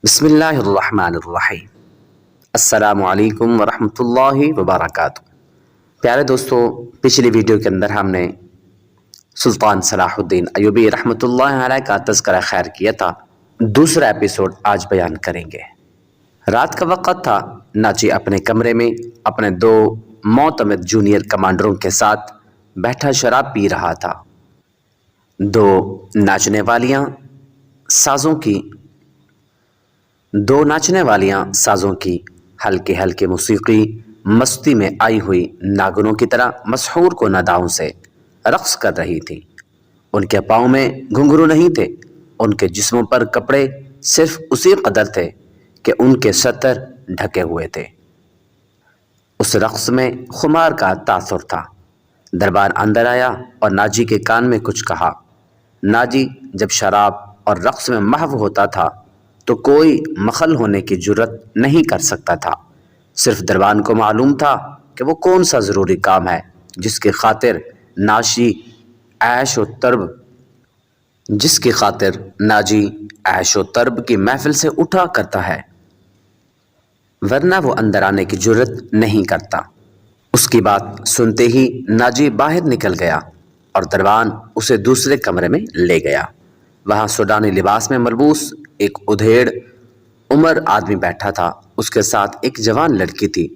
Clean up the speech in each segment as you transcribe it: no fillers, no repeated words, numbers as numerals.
بسم اللہ الرحمن الرحیم۔ السلام علیکم ورحمۃ اللہ وبرکاتہ۔ پیارے دوستو، پچھلی ویڈیو کے اندر ہم نے سلطان صلاح الدین ایوبی رحمۃ اللہ علیہ کا تذکرہ خیر کیا تھا۔ دوسرا ایپیسوڈ آج بیان کریں گے۔ رات کا وقت تھا۔ ناجی اپنے کمرے میں اپنے دو معتمد جونیئر کمانڈروں کے ساتھ بیٹھا شراب پی رہا تھا۔ دو ناچنے والیاں سازوں کی ہلکے ہلکے موسیقی مستی میں آئی ہوئی ناگنوں کی طرح مسحور کو نداؤں سے رقص کر رہی تھی۔ ان کے پاؤں میں گھنگرو نہیں تھے، ان کے جسموں پر کپڑے صرف اسی قدر تھے کہ ان کے سطر ڈھکے ہوئے تھے۔ اس رقص میں خمار کا تاثر تھا۔ دربار اندر آیا اور ناجی کے کان میں کچھ کہا۔ ناجی جب شراب اور رقص میں محو ہوتا تھا تو کوئی مخل ہونے کی جرت نہیں کر سکتا تھا۔ صرف دربان کو معلوم تھا کہ وہ کون سا ضروری کام ہے جس کی خاطر ناجی عیش و طرب کی محفل سے اٹھا کرتا ہے، ورنہ وہ اندر آنے کی جرت نہیں کرتا۔ اس کی بات سنتے ہی ناجی باہر نکل گیا اور دربان اسے دوسرے کمرے میں لے گیا۔ وہاں سوڈانی لباس میں ملبوس ایک ادھیڑ عمر آدمی بیٹھا تھا۔ اس کے ساتھ ایک جوان لڑکی تھی۔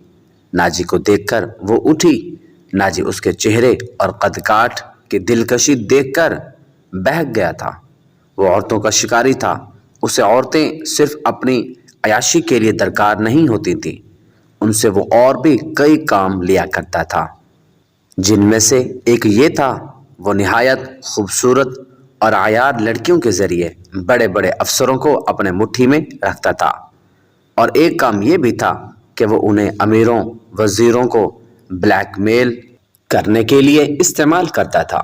ناجی کو دیکھ کر وہ اٹھی۔ ناجی اس کے چہرے اور قد کاٹ کی دلکشی دیکھ کر بہک گیا تھا۔ وہ عورتوں کا شکاری تھا۔ اسے عورتیں صرف اپنی عیاشی کے لیے درکار نہیں ہوتی تھیں، ان سے وہ اور بھی کئی کام لیا کرتا تھا، جن میں سے ایک یہ تھا وہ نہایت خوبصورت اور عیار لڑکیوں کے ذریعے بڑے بڑے افسروں کو اپنے مٹھی میں رکھتا تھا، اور ایک کام یہ بھی تھا کہ وہ انہیں امیروں وزیروں کو بلیک میل کرنے کے لیے استعمال کرتا تھا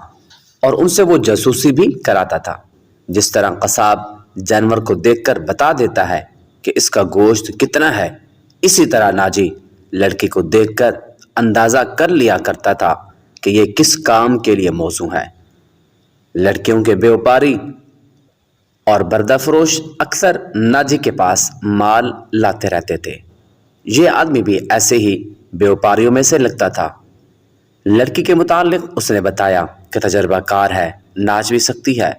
اور ان سے وہ جاسوسی بھی کراتا تھا۔ جس طرح قصاب جانور کو دیکھ کر بتا دیتا ہے کہ اس کا گوشت کتنا ہے، اسی طرح ناجی لڑکی کو دیکھ کر اندازہ کر لیا کرتا تھا کہ یہ کس کام کے لیے موزوں ہے۔ لڑکیوں کے بیوپاری اور بردہ فروش اکثر ناجی کے پاس مال لاتے رہتے تھے۔ یہ آدمی بھی ایسے ہی بیوپاریوں میں سے لگتا تھا۔ لڑکی کے متعلق اس نے بتایا کہ تجربہ کار ہے، ناچ بھی سکتی ہے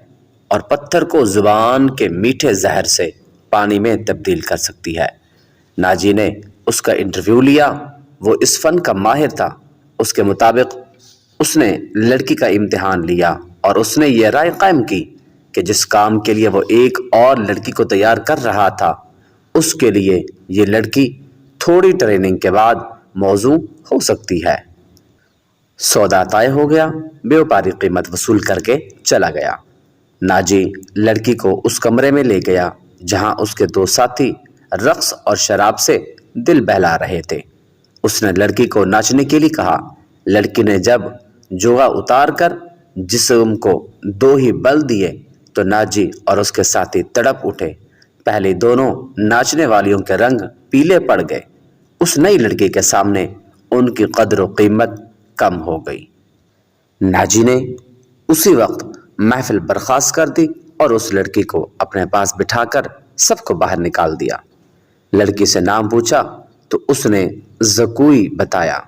اور پتھر کو زبان کے میٹھے زہر سے پانی میں تبدیل کر سکتی ہے۔ ناجی نے اس کا انٹرویو لیا۔ وہ اس فن کا ماہر تھا۔ اس کے مطابق اس نے لڑکی کا امتحان لیا اور اس نے یہ رائے قائم کی کہ جس کام کے لیے وہ ایک اور لڑکی کو تیار کر رہا تھا، اس کے لیے یہ لڑکی تھوڑی ٹریننگ کے بعد موزوں ہو سکتی ہے۔ سودا طے ہو گیا۔ بیوپاری قیمت وصول کر کے چلا گیا۔ ناجی لڑکی کو اس کمرے میں لے گیا جہاں اس کے دو ساتھی رقص اور شراب سے دل بہلا رہے تھے۔ اس نے لڑکی کو ناچنے کے لیے کہا۔ لڑکی نے جب جوغا اتار کر جسم کو دو ہی بل دیے تو ناجی اور اس کے ساتھی تڑپ اٹھے۔ پہلے دونوں ناچنے والیوں کے رنگ پیلے پڑ گئے۔ اس نئی لڑکی کے سامنے ان کی قدر و قیمت کم ہو گئی۔ ناجی نے اسی وقت محفل برخاست کر دی اور اس لڑکی کو اپنے پاس بٹھا کر سب کو باہر نکال دیا۔ لڑکی سے نام پوچھا تو اس نے زکوئی بتایا۔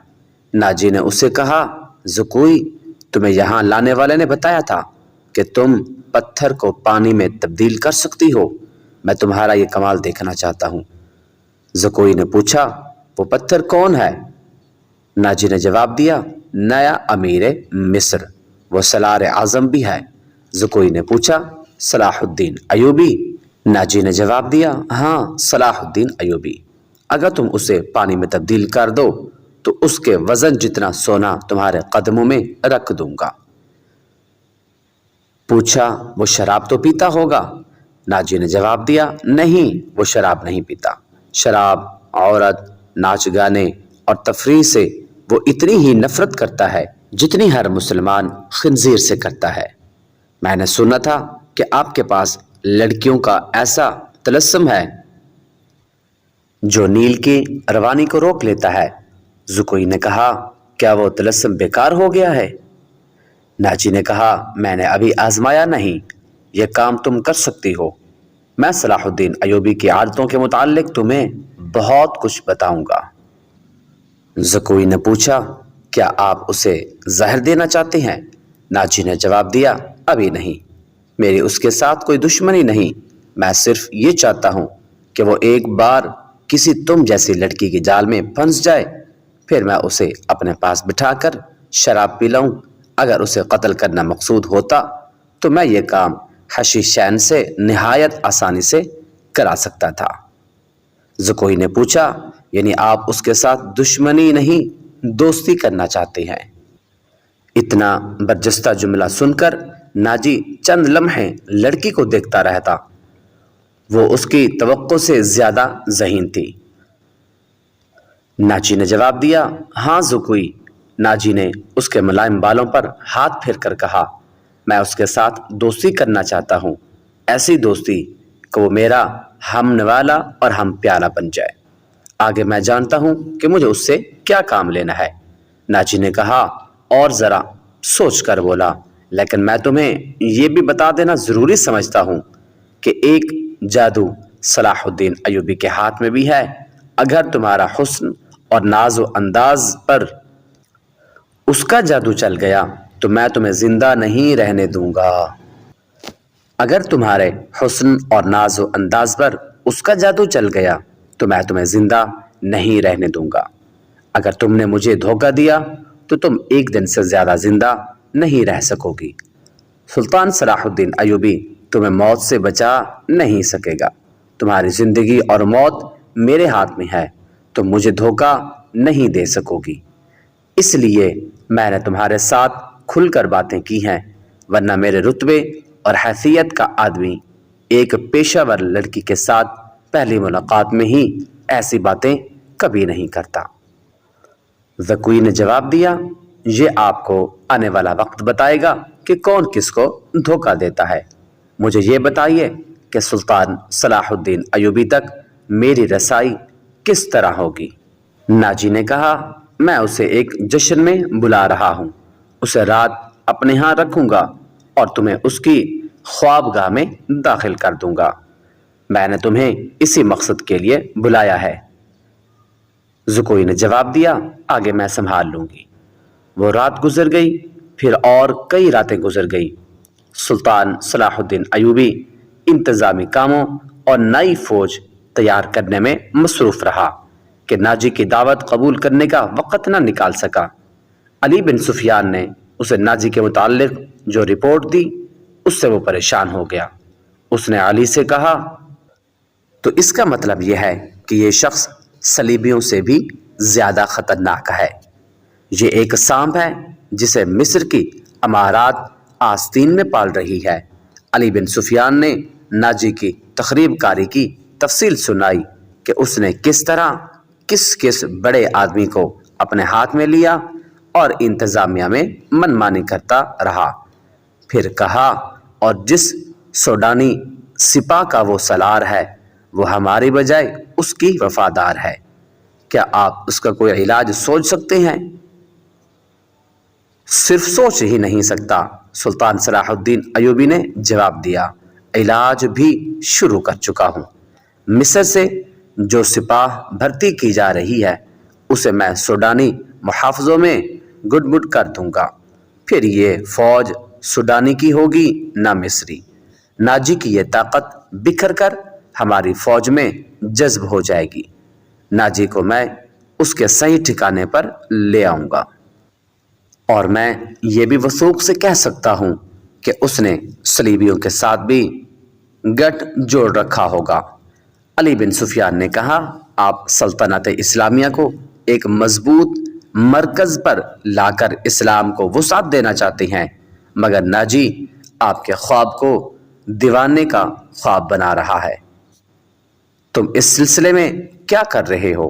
ناجی نے اسے کہا، زکوئی، تمہیں یہاں لانے والے نے بتایا تھا کہ تم پتھر کو پانی میں تبدیل کر سکتی ہو۔ میں تمہارا یہ کمال دیکھنا چاہتا ہوں۔ زکوئی نے پوچھا، وہ پتھر کون ہے؟ ناجی نے جواب دیا، نیا امیر مصر، وہ سالار اعظم بھی ہے۔ زکوئی نے پوچھا، صلاح الدین ایوبی؟ ناجی نے جواب دیا، ہاں، صلاح الدین ایوبی۔ اگر تم اسے پانی میں تبدیل کر دو تو اس کے وزن جتنا سونا تمہارے قدموں میں رکھ دوں گا۔ پوچھا، وہ شراب تو پیتا ہوگا؟ ناجی نے جواب دیا، نہیں، وہ شراب نہیں پیتا۔ شراب، عورت، ناچ گانے اور تفریح سے وہ اتنی ہی نفرت کرتا ہے جتنی ہر مسلمان خنزیر سے کرتا ہے۔ میں نے سنا تھا کہ آپ کے پاس لڑکیوں کا ایسا طلسم ہے جو نیل کی روانی کو روک لیتا ہے۔ زکوئی نے کہا، کیا وہ طلسم بیکار ہو گیا ہے؟ ناجی نے کہا، میں نے ابھی آزمایا نہیں، یہ کام تم کر سکتی ہو۔ میں صلاح الدین ایوبی کی عادتوں کے متعلق تمہیں بہت کچھ بتاؤں گا۔ زکوئی نے پوچھا، کیا آپ اسے زہر دینا چاہتے ہیں؟ ناجی نے جواب دیا، ابھی نہیں، میری اس کے ساتھ کوئی دشمنی نہیں، میں صرف یہ چاہتا ہوں کہ وہ ایک بار کسی تم جیسی لڑکی کی جال میں پھنس جائے، پھر میں اسے اپنے پاس بٹھا کر شراب پلاؤں۔ اگر اسے قتل کرنا مقصود ہوتا تو میں یہ کام حشیش شین سے نہایت آسانی سے کرا سکتا تھا۔ زکوئی نے پوچھا، یعنی آپ اس کے ساتھ دشمنی نہیں دوستی کرنا چاہتے ہیں؟ اتنا برجستہ جملہ سن کر ناجی چند لمحے لڑکی کو دیکھتا رہتا، وہ اس کی توقع سے زیادہ ذہین تھی۔ ناجی نے جواب دیا، ہاں زکوئی۔ ناجی نے اس کے ملائم بالوں پر ہاتھ پھیر کر کہا، میں اس کے ساتھ دوستی کرنا چاہتا ہوں، ایسی دوستی کہ وہ میرا ہم نوالا اور ہم پیارا بن جائے۔ آگے میں جانتا ہوں کہ مجھے اس سے کیا کام لینا ہے۔ ناجی نے کہا، اور ذرا سوچ کر بولا، لیکن میں تمہیں یہ بھی بتا دینا ضروری سمجھتا ہوں کہ ایک جادو صلاح الدین ایوبی کے ہاتھ میں بھی ہے۔ اگر تمہارا حسن اور ناز و انداز پر اس کا جادو چل گیا تو میں تمہیں زندہ نہیں رہنے دوں گا۔ اگر تمہارے حسن اور ناز و انداز پر اس کا جادو چل گیا تو میں تمہیں زندہ نہیں رہنے دوں گا۔ اگر تم نے مجھے دھوکہ دیا تو تم ایک دن سے زیادہ زندہ نہیں رہ سکو گی۔ سلطان صلاح الدین ایوبی تمہیں موت سے بچا نہیں سکے گا۔ تمہاری زندگی اور موت میرے ہاتھ میں ہے، تم مجھے دھوکہ نہیں دے سکو گی۔ اس لیے میں نے تمہارے ساتھ کھل کر باتیں کی ہیں، ورنہ میرے رتبے اور حیثیت کا آدمی ایک پیشہ ور لڑکی کے ساتھ پہلی ملاقات میں ہی ایسی باتیں کبھی نہیں کرتا۔ زکوئی نے جواب دیا، یہ آپ کو آنے والا وقت بتائے گا کہ کون کس کو دھوکہ دیتا ہے۔ مجھے یہ بتائیے کہ سلطان صلاح الدین ایوبی تک میری رسائی کس طرح ہوگی؟ ناجی نے کہا، میں اسے ایک جشن میں بلا رہا ہوں، اسے رات اپنے ہاں رکھوں گا اور تمہیں اس کی خوابگاہ میں داخل کر دوں گا۔ میں نے تمہیں اسی مقصد کے لیے بلایا ہے۔ زکوئی نے جواب دیا، آگے میں سنبھال لوں گی۔ وہ رات گزر گئی، پھر اور کئی راتیں گزر گئی۔ سلطان صلاح الدین ایوبی انتظامی کاموں اور نئی فوج تیار کرنے میں مصروف رہا کہ ناجی کی دعوت قبول کرنے کا وقت نہ نکال سکا۔ علی بن سفیان نے اسے ناجی کے متعلق جو رپورٹ دی اس سے وہ پریشان ہو گیا۔ اس نے علی سے کہا، تو اس کا مطلب یہ ہے کہ یہ شخص صلیبیوں سے بھی زیادہ خطرناک ہے۔ یہ ایک سانپ ہے جسے مصر کی امارات آستین میں پال رہی ہے۔ علی بن سفیان نے ناجی کی تخریب کاری کی تفصیل سنائی کہ اس نے کس طرح کس بڑے آدمی کو اپنے ہاتھ میں لیا اور انتظامیہ میں منمانی کرتا رہا۔ پھر کہا، اور جس سوڈانی سپاہ کا وہ سالار ہے وہ ہماری بجائے اس کی وفادار ہے۔ کیا آپ اس کا کوئی علاج سوچ سکتے ہیں؟ صرف سوچ ہی نہیں سکتا، سلطان صلاح الدین ایوبی نے جواب دیا، علاج بھی شروع کر چکا ہوں۔ مصر سے جو سپاہ بھرتی کی جا رہی ہے اسے میں سوڈانی محافظوں میں گڈ مڈ کر دوں گا، پھر یہ فوج سوڈانی کی ہوگی نہ مصری۔ ناجی کی یہ طاقت بکھر کر ہماری فوج میں جذب ہو جائے گی۔ ناجی کو میں اس کے صحیح ٹھکانے پر لے آؤں گا، اور میں یہ بھی وثوق سے کہہ سکتا ہوں کہ اس نے صلیبیوں کے ساتھ بھی گٹھ جوڑ رکھا ہوگا۔ علی بن سفیان نے کہا، آپ سلطنت اسلامیہ کو ایک مضبوط مرکز پر لا کر اسلام کو وسعت دینا چاہتے ہیں، مگر ناجی آپ کے خواب کو دیوانے کا خواب بنا رہا ہے۔ تم اس سلسلے میں کیا کر رہے ہو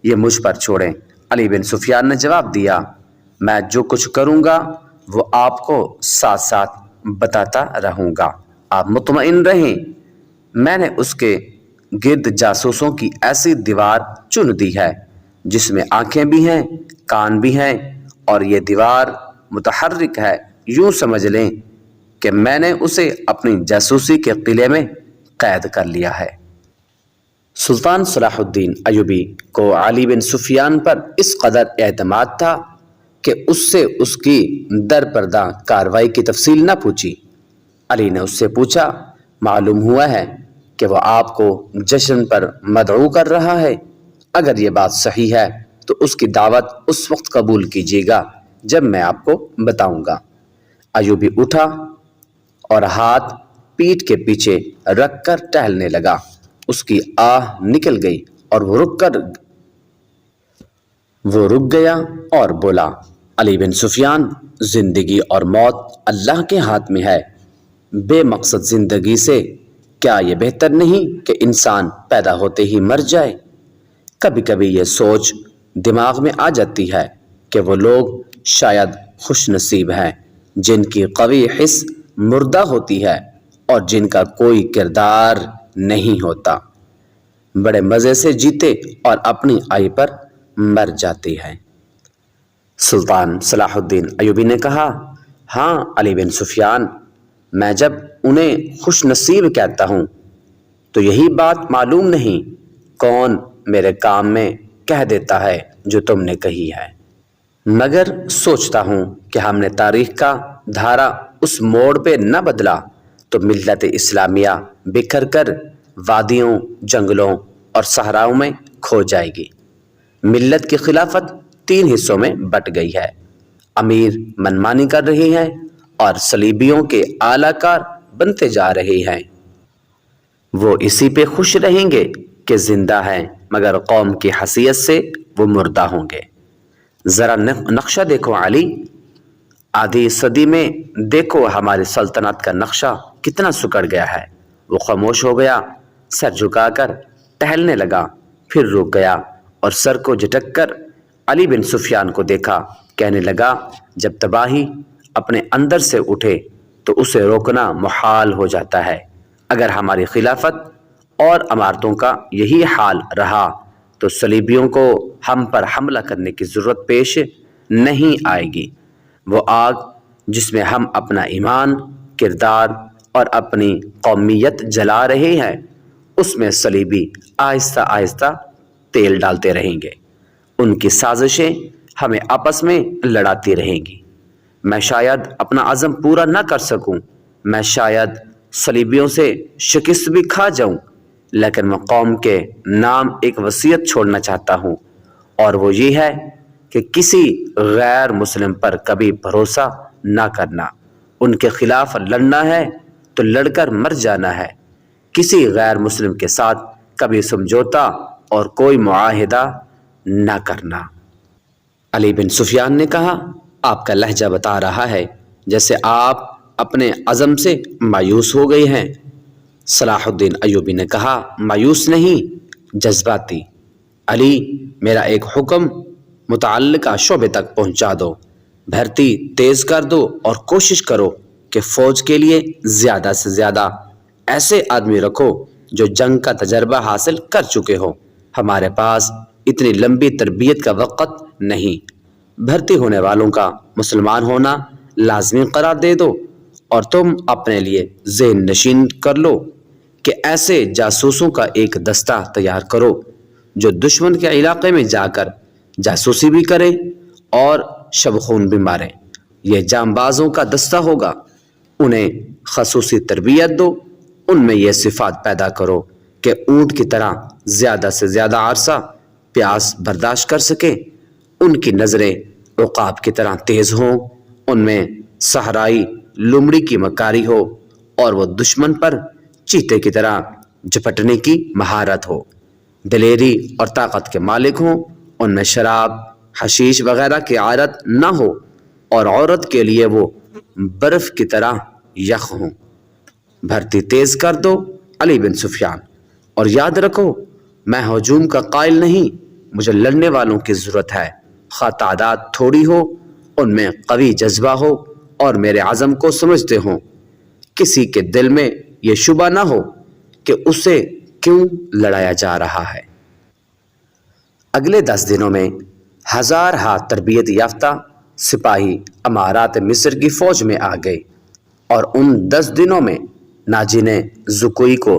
یہ مجھ پر چھوڑیں۔ علی بن سفیان نے جواب دیا، میں جو کچھ کروں گا وہ آپ کو ساتھ ساتھ بتاتا رہوں گا، آپ مطمئن رہیں۔ میں نے اس کے گرد جاسوسوں کی ایسی دیوار چن دی ہے جس میں آنکھیں بھی ہیں، کان بھی ہیں، اور یہ دیوار متحرک ہے۔ یوں سمجھ لیں کہ میں نے اسے اپنی جاسوسی کے قلعے میں قید کر لیا ہے۔ سلطان صلاح الدین ایوبی کو علی بن سفیان پر اس قدر اعتماد تھا کہ اس سے اس کی درپردہ کارروائی کی تفصیل نہ پوچھی۔ علی نے اس سے پوچھا، معلوم ہوا ہے کہ وہ آپ کو جشن پر مدعو کر رہا ہے؟ اگر یہ بات صحیح ہے تو اس کی دعوت اس وقت قبول کیجیے گا جب میں آپ کو بتاؤں گا۔ ایوبی اٹھا اور ہاتھ پیٹھ کے پیچھے رکھ کر ٹہلنے لگا۔ اس کی آہ نکل گئی اور وہ رک گیا اور بولا، علی بن سفیان، زندگی اور موت اللہ کے ہاتھ میں ہے۔ بے مقصد زندگی سے کیا یہ بہتر نہیں کہ انسان پیدا ہوتے ہی مر جائے؟ کبھی کبھی یہ سوچ دماغ میں آ جاتی ہے کہ وہ لوگ شاید خوش نصیب ہیں جن کی قوی حس مردہ ہوتی ہے اور جن کا کوئی کردار نہیں ہوتا، بڑے مزے سے جیتے اور اپنی آئی پر مر جاتے ہیں۔ سلطان صلاح الدین ایوبی نے کہا، ہاں علی بن سفیان، میں جب انہیں خوش نصیب کہتا ہوں تو یہی بات معلوم نہیں کون میرے کام میں کہہ دیتا ہے جو تم نے کہی ہے، مگر سوچتا ہوں کہ ہم نے تاریخ کا دھارا اس موڑ پہ نہ بدلا تو ملت اسلامیہ بکھر کر وادیوں، جنگلوں اور صحراؤں میں کھو جائے گی۔ ملت کی خلافت 3 حصوں میں بٹ گئی ہے۔ امیر منمانی کر رہے ہیں اور صلیبیوں کے اعلی کار بنتے جا رہے ہیں۔ وہ اسی پہ خوش رہیں گے کہ زندہ ہیں، مگر قوم کی حیثیت سے وہ مردہ ہوں گے۔ ذرا نقشہ دیکھو علی، آدھی صدی میں دیکھو ہماری سلطنت کا نقشہ کتنا سکڑ گیا ہے۔ وہ خاموش ہو گیا، سر جھکا کر ٹہلنے لگا، پھر رک گیا اور سر کو جھٹک کر علی بن سفیان کو دیکھا، کہنے لگا، جب تباہی اپنے اندر سے اٹھے تو اسے روکنا محال ہو جاتا ہے۔ اگر ہماری خلافت اور عمارتوں کا یہی حال رہا تو صلیبیوں کو ہم پر حملہ کرنے کی ضرورت پیش نہیں آئے گی۔ وہ آگ جس میں ہم اپنا ایمان، کردار اور اپنی قومیت جلا رہے ہیں، اس میں صلیبی آہستہ آہستہ تیل ڈالتے رہیں گے۔ ان کی سازشیں ہمیں آپس میں لڑاتی رہیں گی۔ میں شاید اپنا عزم پورا نہ کر سکوں، میں شاید صلیبیوں سے شکست بھی کھا جاؤں، لیکن میں قوم کے نام ایک وصیت چھوڑنا چاہتا ہوں، اور وہ یہ ہے کہ کسی غیر مسلم پر کبھی بھروسہ نہ کرنا۔ ان کے خلاف لڑنا ہے تو لڑ کر مر جانا ہے، کسی غیر مسلم کے ساتھ کبھی سمجھوتا اور کوئی معاہدہ نہ کرنا۔ علی بن سفیان نے کہا، آپ کا لہجہ بتا رہا ہے جیسے آپ اپنے عزم سے مایوس ہو گئے ہیں۔ صلاح الدین ایوبی نے کہا، مایوس نہیں، جذباتی۔ علی، میرا ایک حکم متعلقہ شعبے تک پہنچا دو، بھرتی تیز کر دو اور کوشش کرو کہ فوج کے لیے زیادہ سے زیادہ ایسے آدمی رکھو جو جنگ کا تجربہ حاصل کر چکے ہو۔ ہمارے پاس اتنی لمبی تربیت کا وقت نہیں۔ بھرتی ہونے والوں کا مسلمان ہونا لازمی قرار دے دو، اور تم اپنے لیے ذہن نشین کر لو کہ ایسے جاسوسوں کا ایک دستہ تیار کرو جو دشمن کے علاقے میں جا کر جاسوسی بھی کریں اور شب خون بھی ماریں۔ یہ جانبازوں کا دستہ ہوگا۔ انہیں خصوصی تربیت دو، ان میں یہ صفات پیدا کرو کہ اونٹ کی طرح زیادہ سے زیادہ عرصہ پیاس برداشت کر سکیں، ان کی نظریں عقاب کی طرح تیز ہوں، ان میں صحرائی لومڑی کی مکاری ہو اور وہ دشمن پر چیتے کی طرح جھپٹنے کی مہارت ہو، دلیری اور طاقت کے مالک ہوں، ان میں شراب، حشیش وغیرہ کی عادت نہ ہو، اور عورت کے لیے وہ برف کی طرح یخ ہوں۔ بھرتی تیز کر دو علی بن سفیان، اور یاد رکھو میں ہجوم کا قائل نہیں، مجھے لڑنے والوں کی ضرورت ہے، خواہ تعداد تھوڑی ہو، ان میں قوی جذبہ ہو اور میرے عزم کو سمجھتے ہوں، کسی کے دل میں یہ شبہ نہ ہو کہ اسے کیوں لڑایا جا رہا ہے۔ اگلے 10 دنوں میں 1000 ہاتھ تربیت یافتہ سپاہی امارات مصر کی فوج میں آ گئے، اور ان 10 دنوں میں ناجی نے زکوئی کو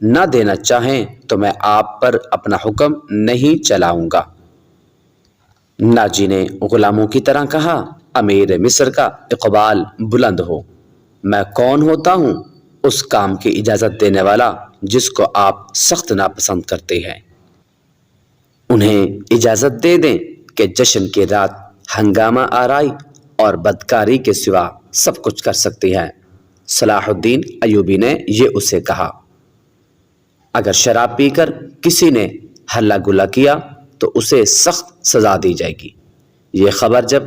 نہ دینا چاہیں تو میں آپ پر اپنا حکم نہیں چلاؤں گا۔ ناجی نے غلاموں کی طرح کہا، امیر مصر کا اقبال بلند ہو، میں کون ہوتا ہوں اس کام کی اجازت دینے والا جس کو آپ سخت ناپسند کرتے ہیں۔ انہیں اجازت دے دیں کہ جشن کی رات ہنگامہ آرائی اور بدکاری کے سوا سب کچھ کر سکتی ہیں۔ صلاح الدین ایوبی نے یہ اسے کہا۔ اگر شراب پی کر کسی نے ہلہ گلا کیا تو اسے سخت سزا دی جائے گی۔ یہ خبر جب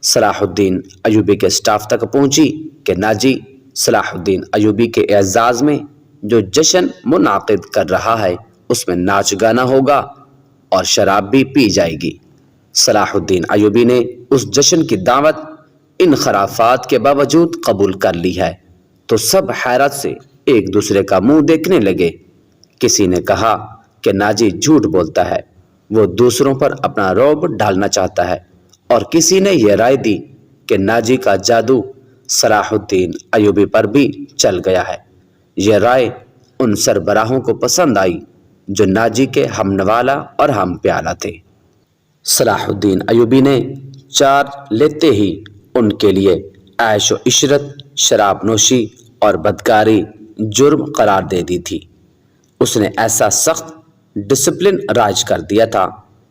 صلاح الدین ایوبی کے سٹاف تک پہنچی کہ ناجی صلاح الدین ایوبی کے اعزاز میں جو جشن منعقد کر رہا ہے اس میں ناچ گانا ہوگا اور شراب بھی پی جائے گی، صلاح الدین ایوبی نے اس جشن کی دعوت ان خرافات کے باوجود قبول کر لی ہے تو سب حیرت سے ایک دوسرے کا منہ دیکھنے لگے۔ کسی نے کہا کہ ناجی جھوٹ بولتا ہے، وہ دوسروں پر اپنا رعب ڈالنا چاہتا ہے، اور کسی نے یہ رائے دی کہ ناجی کا جادو صلاح الدین ایوبی پر بھی چل گیا ہے۔ یہ رائے ان سربراہوں کو پسند آئی جو ناجی کے ہم نوالا اور ہم پیالہ تھے۔ صلاح الدین ایوبی نے چار لیتے ہی ان کے لیے عیش و عشرت، شراب نوشی اور بدکاری جرم قرار دے دی تھی۔ اس نے ایسا سخت ڈسپلن رائج کر دیا تھا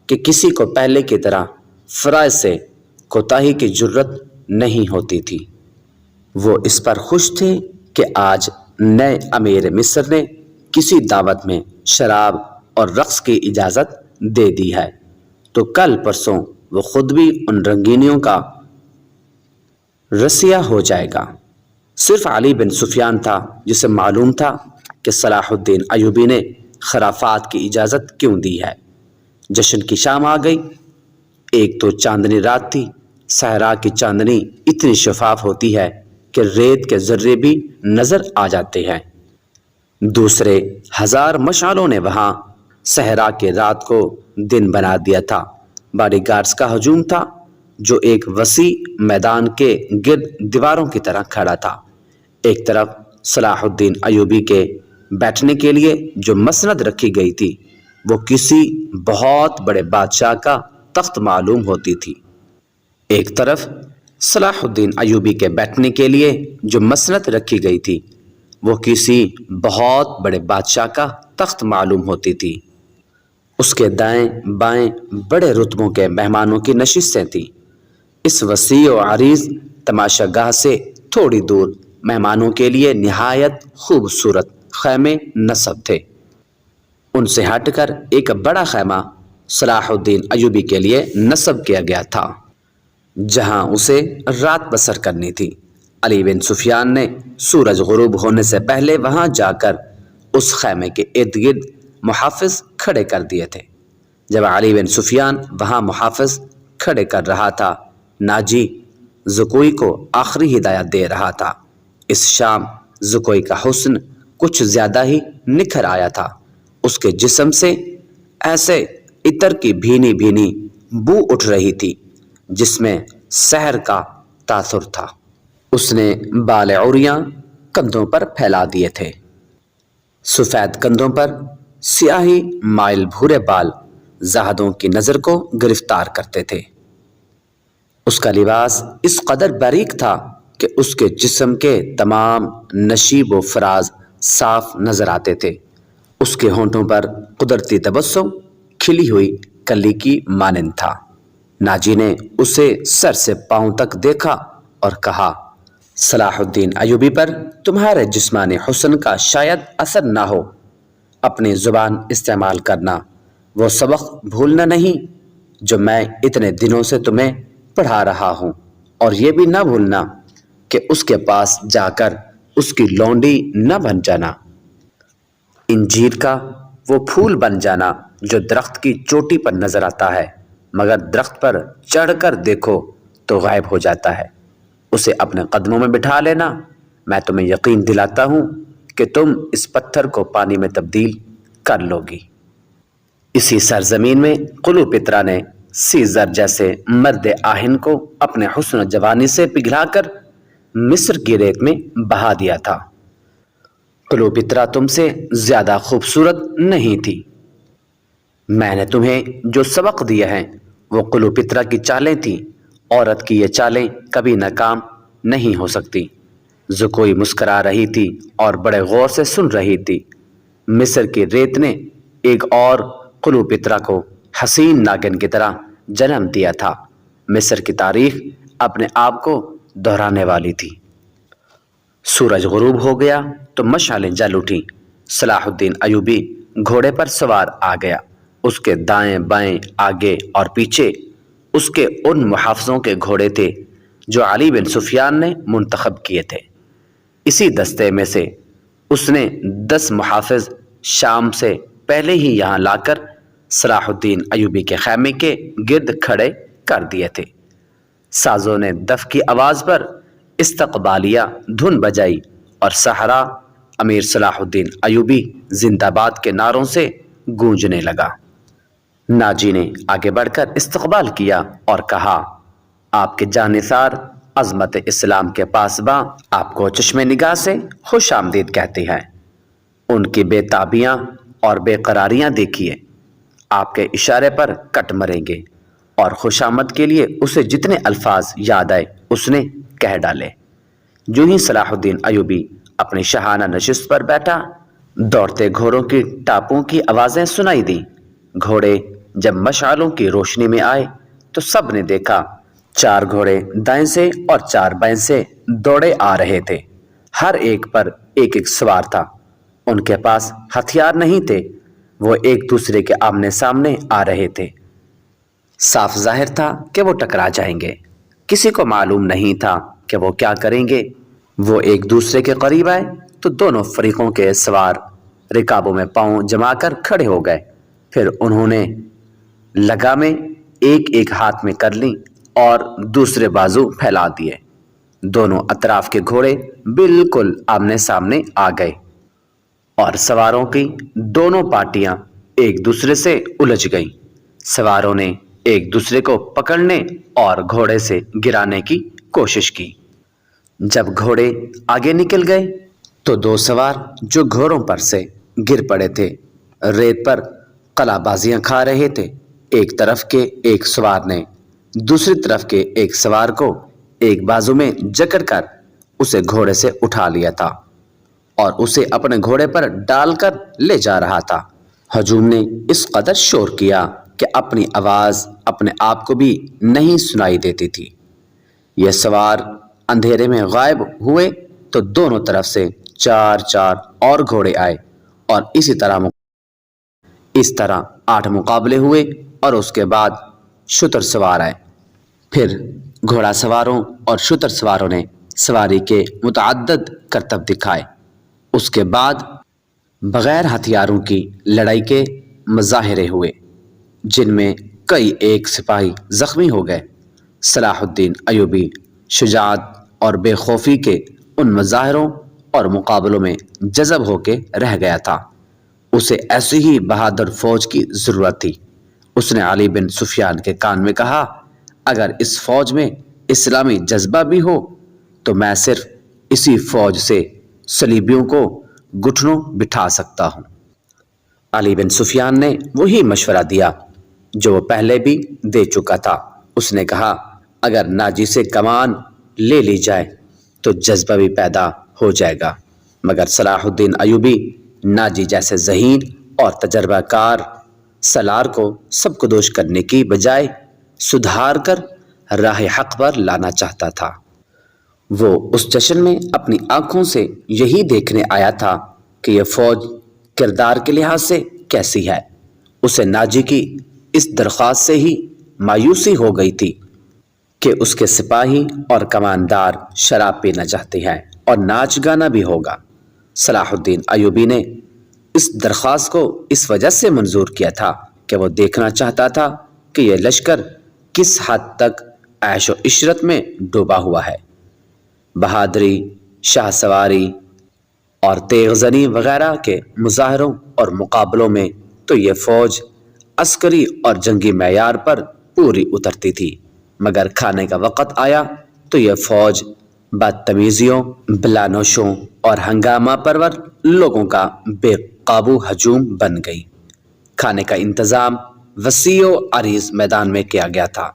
کہ کسی کو پہلے کی طرح فرائض سے کوتاہی کی جرت نہیں ہوتی تھی۔ وہ اس پر خوش تھے کہ آج نئے امیر مصر نے کسی دعوت میں شراب اور رقص کی اجازت دے دی ہے تو کل پرسوں وہ خود بھی ان رنگینیوں کا رسیا ہو جائے گا۔ صرف علی بن سفیان تھا جسے معلوم تھا کہ صلاح الدین ایوبی نے خرافات کی اجازت کیوں دی ہے۔ جشن کی شام آ گئی۔ ایک تو چاندنی رات تھی۔ صحرا کی چاندنی اتنی شفاف ہوتی ہے کہ ریت کے ذرے بھی نظر آ جاتے ہیں۔ دوسرے ہزار مشعلوں نے وہاں صحرا کی رات کو دن بنا دیا تھا۔ باڈی گارڈز کا ہجوم تھا جو ایک وسیع میدان کے گرد دیواروں کی طرح کھڑا تھا۔ ایک طرف صلاح الدین ایوبی کے بیٹھنے کے لیے جو مسند رکھی گئی تھی وہ کسی بہت بڑے بادشاہ کا تخت معلوم ہوتی تھی۔ ایک طرف صلاح الدین ایوبی کے بیٹھنے کے لیے جو مسند رکھی گئی تھی وہ کسی بہت بڑے بادشاہ کا تخت معلوم ہوتی تھی۔ اس کے دائیں بائیں بڑے رتبوں کے مہمانوں کی نشستیں تھیں۔ اس وسیع و عریض تماشا گاہ سے تھوڑی دور مہمانوں کے لیے نہایت خوبصورت خیمے نصب تھے۔ ان سے ہٹ کر ایک بڑا خیمہ صلاح الدین ایوبی کے لیے نصب کیا گیا تھا جہاں اسے رات بسر کرنی تھی۔ علی بن سفیان نے سورج غروب ہونے سے پہلے وہاں جا کر اس خیمے کے ارد گرد محافظ کھڑے کر دیے تھے۔ جب علی بن سفیان وہاں محافظ کھڑے کر رہا تھا، ناجی زکوئی کو آخری ہدایت دے رہا تھا۔ اس شام زکوئی کا حسن کچھ زیادہ ہی نکھر آیا تھا۔ اس کے جسم سے ایسے عطر کی بھینی بھینی بو اٹھ رہی تھی جس میں سحر کا تاثر تھا۔ اس نے بال عریاں کندھوں پر پھیلا دیے تھے۔ سفید کندھوں پر سیاہی مائل بھورے بال زاہدوں کی نظر کو گرفتار کرتے تھے۔ اس کا لباس اس قدر باریک تھا کہ اس کے جسم کے تمام نشیب و فراز صاف نظر آتے تھے۔ اس کے ہونٹوں پر قدرتی تبسم کھلی ہوئی کلی کی مانند تھا۔ ناجی نے اسے سر سے پاؤں تک دیکھا اور کہا، صلاح الدین ایوبی پر تمہارے جسمانی حسن کا شاید اثر نہ ہو، اپنی زبان استعمال کرنا، وہ سبق بھولنا نہیں جو میں اتنے دنوں سے تمہیں پڑھا رہا ہوں، اور یہ بھی نہ بھولنا کہ اس کے پاس جا کر اس کی لونڈی نہ بن جانا۔ انجیر کا وہ پھول بن جانا جو درخت کی چوٹی پر نظر آتا ہے مگر درخت پر چڑھ کر دیکھو تو غائب ہو جاتا ہے۔ اسے اپنے قدموں میں بٹھا لینا۔ میں تمہیں یقین دلاتا ہوں کہ تم اس پتھر کو پانی میں تبدیل کر لو گی۔ اسی سرزمین میں کلیوپترا نے سیزر جیسے مرد آہن کو اپنے حسن و جوانی سے پگھلا کر مصر کی ریت میں بہا دیا تھا۔ کلوپترا تم سے زیادہ خوبصورت نہیں تھی۔ میں نے تمہیں جو سبق دیا ہے وہ کلوپترا کی چالیں تھیں۔ عورت کی یہ چالیں کبھی ناکام نہیں ہو سکتی۔ زکوئی مسکرا رہی تھی اور بڑے غور سے سن رہی تھی۔ مصر کی ریت نے ایک اور کلوپترا کو حسین ناگن کی طرح جنم دیا تھا۔ مصر کی تاریخ اپنے آپ کو دہرانے والی تھی۔ سورج غروب ہو گیا تو مشعلیں جل اٹھیں۔ صلاح الدین ایوبی گھوڑے پر سوار آ گیا۔ اس کے دائیں بائیں آگے اور پیچھے اس کے ان محافظوں کے گھوڑے تھے جو علی بن سفیان نے منتخب کیے تھے۔ اسی دستے میں سے اس نے 10 محافظ شام سے پہلے ہی یہاں لا کر صلاح الدین ایوبی کے خیمے کے گرد کھڑے کر دیے تھے۔ سازوں نے دف کی آواز پر استقبالیہ دھن بجائی اور صحرا امیر صلاح الدین ایوبی زندہ باد کے نعروں سے گونجنے لگا۔ ناجی نے آگے بڑھ کر استقبال کیا اور کہا، آپ کے جانثار عظمت اسلام کے پاسباں آپ کو چشم نگاہ سے خوش آمدید کہتی ہیں۔ ان کی بے تابیاں اور بے قراریاں دیکھیے۔ آپ کے اشارے پر کٹ مریں گے، اور خوش آمد کے لیے اسے جتنے الفاظ یاد آئے اس نے کہہ ڈالے۔ جو ہی صلاح الدین ایوبی اپنی شاہانہ نشست پر بیٹھا، دوڑتے گھوڑوں کی ٹاپوں کی آوازیں سنائی دیں۔ گھوڑے جب مشعلوں کی روشنی میں آئے تو سب نے دیکھا 4 گھوڑے دائیں سے اور 4 بائیں سے دوڑے آ رہے تھے۔ ہر ایک پر ایک ایک سوار تھا۔ ان کے پاس ہتھیار نہیں تھے۔ وہ ایک دوسرے کے آمنے سامنے آ رہے تھے۔ صاف ظاہر تھا کہ وہ ٹکرا جائیں گے۔ کسی کو معلوم نہیں تھا کہ وہ کیا کریں گے۔ وہ ایک دوسرے کے قریب آئے تو دونوں فریقوں کے سوار رکابوں میں پاؤں جما کر کھڑے ہو گئے۔ پھر انہوں نے لگامیں ایک ایک ہاتھ میں کر لیں اور دوسرے بازو پھیلا دیے۔ دونوں اطراف کے گھوڑے بالکل آمنے سامنے آ گئے اور سواروں کی دونوں پارٹیاں ایک دوسرے سے الجھ گئیں۔ سواروں نے ایک دوسرے کو پکڑنے اور گھوڑے سے گرانے کی کوشش کی۔ جب گھوڑے آگے نکل گئے تو 2 سوار جو گھوڑوں پر سے گر پڑے تھے ریت پر قلع بازیاں کھا رہے تھے۔ ایک طرف کے ایک سوار نے دوسری طرف کے ایک سوار کو ایک بازو میں جکڑ کر اسے گھوڑے سے اٹھا لیا تھا اور اسے اپنے گھوڑے پر ڈال کر لے جا رہا تھا۔ ہجوم نے اس قدر شور کیا کہ اپنی آواز اپنے آپ کو بھی نہیں سنائی دیتی تھی۔ یہ سوار اندھیرے میں غائب ہوئے تو دونوں طرف سے 4 اور گھوڑے آئے اور اس طرح 8 مقابلے ہوئے اور اس کے بعد شتر سوار آئے۔ پھر گھوڑا سواروں اور شتر سواروں نے سواری کے متعدد کرتب دکھائے۔ اس کے بعد بغیر ہتھیاروں کی لڑائی کے مظاہرے ہوئے جن میں کئی ایک سپاہی زخمی ہو گئے۔ صلاح الدین ایوبی شجاعت اور بے خوفی کے ان مظاہروں اور مقابلوں میں جذب ہو کے رہ گیا تھا۔ اسے ایسی ہی بہادر فوج کی ضرورت تھی۔ اس نے علی بن سفیان کے کان میں کہا، اگر اس فوج میں اسلامی جذبہ بھی ہو تو میں صرف اسی فوج سے صلیبیوں کو گھٹنوں بٹھا سکتا ہوں۔ علی بن سفیان نے وہی مشورہ دیا جو وہ پہلے بھی دے چکا تھا۔ اس نے کہا، اگر ناجی سے کمان لے لی جائے تو جذبہ بھی پیدا ہو جائے گا، مگر صلاح الدین ایوبی ناجی جیسے ذہین اور تجربہ کار سالار کو سب کو دوش کرنے کی بجائے سدھار کر راہ حق پر لانا چاہتا تھا۔ وہ اس جشن میں اپنی آنکھوں سے یہی دیکھنے آیا تھا کہ یہ فوج کردار کے لحاظ سے کیسی ہے۔ اسے ناجی کی اس درخواست سے ہی مایوسی ہو گئی تھی کہ اس کے سپاہی اور کماندار شراب پینا چاہتے ہیں اور ناچ گانا بھی ہوگا۔ صلاح الدین ایوبی نے اس درخواست کو اس وجہ سے منظور کیا تھا کہ وہ دیکھنا چاہتا تھا کہ یہ لشکر کس حد تک عیش و عشرت میں ڈوبا ہوا ہے۔ بہادری، شاہ سواری اور تیغ زنی وغیرہ کے مظاہروں اور مقابلوں میں تو یہ فوج عسکری اور جنگی معیار پر پوری اترتی تھی، مگر کھانے کا وقت آیا تو یہ فوج بدتمیزیوں، بلانوشوں اور ہنگامہ پرور لوگوں کا بے قابو ہجوم بن گئی۔ کھانے کا انتظام وسیع و عریض میدان میں کیا گیا تھا۔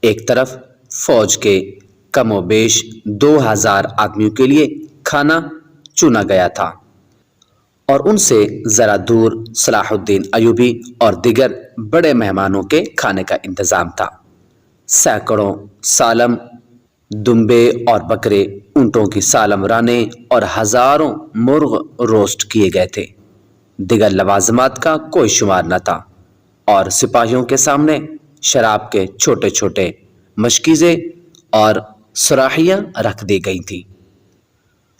ایک طرف فوج کے کم و بیش 2000 آدمیوں کے لیے کھانا چنا گیا تھا اور ان سے ذرا دور صلاح الدین ایوبی اور دیگر بڑے مہمانوں کے کھانے کا انتظام تھا۔ سینکڑوں سالم دمبے اور بکرے، اونٹوں کی سالم رانیں اور ہزاروں مرغ روسٹ کیے گئے تھے۔ دیگر لوازمات کا کوئی شمار نہ تھا اور سپاہیوں کے سامنے شراب کے چھوٹے چھوٹے مشکیزیں اور سراحیاں رکھ دی گئی تھیں۔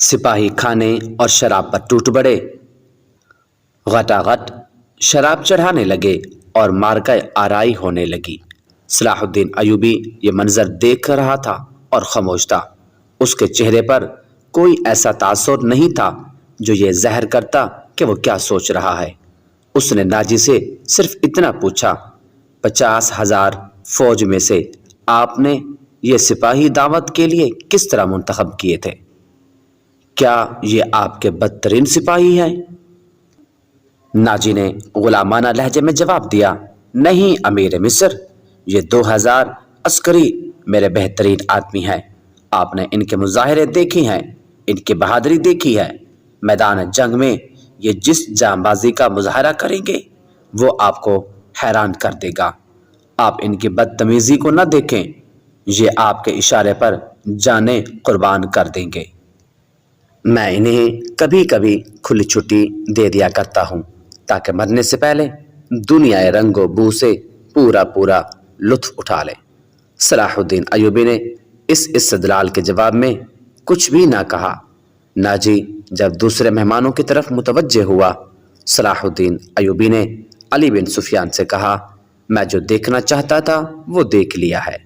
سپاہی کھانے اور شراب پر ٹوٹ پڑے، غٹاغٹ شراب چڑھانے لگے اور مارکہ آرائی ہونے لگی۔ صلاح الدین ایوبی یہ منظر دیکھ رہا تھا اور خاموش تھا۔ اس کے چہرے پر کوئی ایسا تاثر نہیں تھا جو یہ ظاہر کرتا کہ وہ کیا سوچ رہا ہے۔ اس نے ناجی سے صرف اتنا پوچھا، 50,000 فوج میں سے آپ نے یہ سپاہی دعوت کے لیے کس طرح منتخب کیے تھے؟ کیا یہ آپ کے بدترین سپاہی ہیں؟ ناجی نے غلامانہ لہجے میں جواب دیا، نہیں امیر مصر، یہ 2000 عسکری میرے بہترین آدمی ہیں۔ آپ نے ان کے مظاہرے دیکھی ہیں، ان کی بہادری دیکھی ہے۔ میدان جنگ میں یہ جس جاں بازی کا مظاہرہ کریں گے وہ آپ کو حیران کر دے گا۔ آپ ان کی بدتمیزی کو نہ دیکھیں، یہ آپ کے اشارے پر جانیں قربان کر دیں گے۔ میں انہیں کبھی کبھی کھلی چھٹی دے دیا کرتا ہوں تاکہ مرنے سے پہلے دنیا رنگ و بو سے پورا لطف اٹھا لیں۔ صلاح الدین ایوبی نے اس استدلال کے جواب میں کچھ بھی نہ کہا۔ ناجی جب دوسرے مہمانوں کی طرف متوجہ ہوا، صلاح الدین ایوبی نے علی بن سفیان سے کہا، میں جو دیکھنا چاہتا تھا وہ دیکھ لیا ہے۔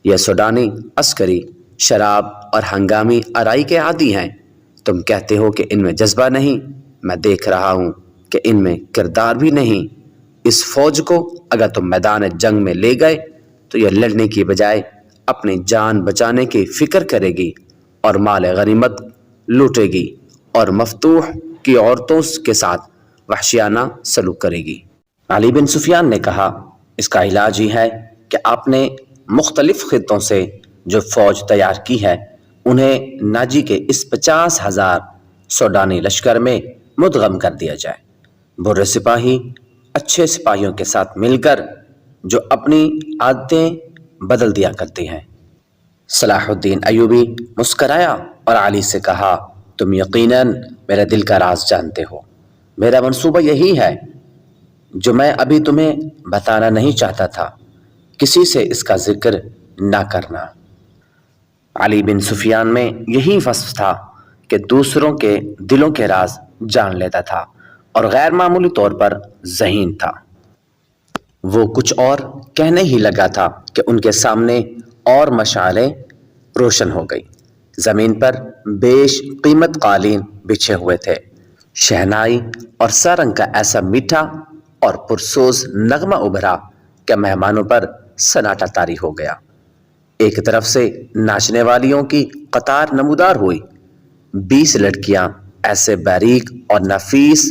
یہ سوڈانی عسکری شراب اور ہنگامی آرائی کے عادی ہیں۔ تم کہتے ہو کہ ان میں جذبہ نہیں، میں دیکھ رہا ہوں کہ ان میں کردار بھی نہیں۔ اس فوج کو اگر تم میدان جنگ میں لے گئے تو یہ لڑنے کی بجائے اپنی جان بچانے کی فکر کرے گی اور مال غنیمت لوٹے گی اور مفتوح کی عورتوں کے ساتھ وحشیانہ سلوک کرے گی۔ علی بن سفیان نے کہا، اس کا علاج ہی ہے کہ آپ نے مختلف خطوں سے جو فوج تیار کی ہے انہیں ناجی کے اس 50,000 سوڈانی لشکر میں مدغم کر دیا جائے۔ برے سپاہی اچھے سپاہیوں کے ساتھ مل کر جو اپنی عادتیں بدل دیا کرتے ہیں۔ صلاح الدین ایوبی مسکرایا اور علی سے کہا، تم یقیناً میرے دل کا راز جانتے ہو۔ میرا منصوبہ یہی ہے جو میں ابھی تمہیں بتانا نہیں چاہتا تھا، کسی سے اس کا ذکر نہ کرنا۔ علی بن سفیان میں یہی وصف تھا کہ دوسروں کے دلوں کے راز جان لیتا تھا اور غیر معمولی طور پر ذہین تھا۔ وہ کچھ اور کہنے ہی لگا تھا کہ ان کے سامنے اور مشعلیں روشن ہو گئی۔ زمین پر بیش قیمت قالین بچھے ہوئے تھے۔ شہنائی اور سارنگ کا ایسا میٹھا اور پرسوز نغمہ ابھرا کہ مہمانوں پر سناٹا طاری ہو گیا۔ ایک طرف سے ناچنے والیوں کی قطار نمودار ہوئی۔ 20 لڑکیاں ایسے باریک اور نفیس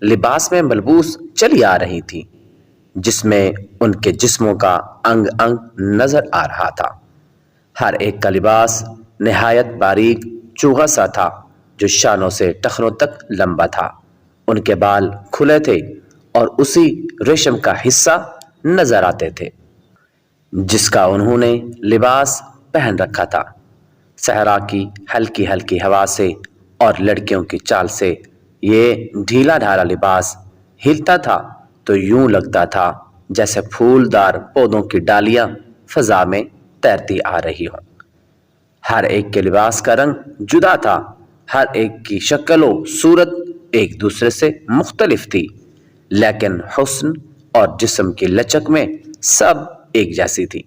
لباس میں ملبوس چلی آ رہی تھیں جس میں ان کے جسموں کا انگ انگ نظر آ رہا تھا۔ ہر ایک کا لباس نہایت باریک چوغا سا تھا جو شانوں سے ٹخنوں تک لمبا تھا۔ ان کے بال کھلے تھے اور اسی ریشم کا حصہ نظر آتے تھے جس کا انہوں نے لباس پہن رکھا تھا۔ صحرا کی ہلکی ہلکی ہوا سے اور لڑکیوں کی چال سے یہ ڈھیلا ڈھالا لباس ہلتا تھا تو یوں لگتا تھا جیسے پھولدار پودوں کی ڈالیاں فضا میں تیرتی آ رہی ہوں۔ ہر ایک کے لباس کا رنگ جدا تھا، ہر ایک کی شکل و صورت ایک دوسرے سے مختلف تھی، لیکن حسن اور جسم کی لچک میں سب ایک جیسی تھی۔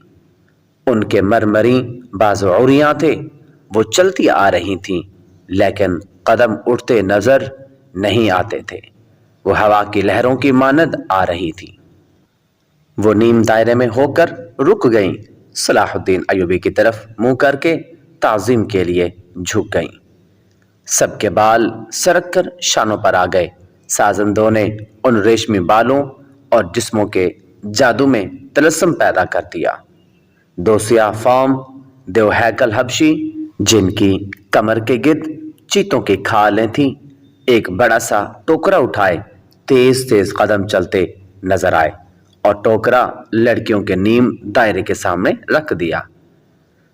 ان کے مرمری بازو عوریاں تھے، وہ چلتی آ رہی تھیں لیکن قدم اٹھتے نظر نہیں آتے تھے، وہ ہوا کی لہروں کی مانند آ رہی تھی۔ وہ نیم دائرے میں ہو کر رک گئیں، صلاح الدین ایوبی کی طرف منہ کر کے تعظیم کے لیے جھک گئیں۔ سب کے بال سرک کر شانوں پر آ گئے۔ سازندوں نے ان ریشمی بالوں اور جسموں کے جادو میں طلسم پیدا کر دیا۔ دو سیاہ فام دیو ہیکل حبشی جن کی کمر کے گرد چیتوں کی کھالیں تھیں، ایک بڑا سا ٹوکرا اٹھائے تیز تیز قدم چلتے نظر آئے اور ٹوکرا لڑکیوں کے نیم دائرے کے سامنے رکھ دیا۔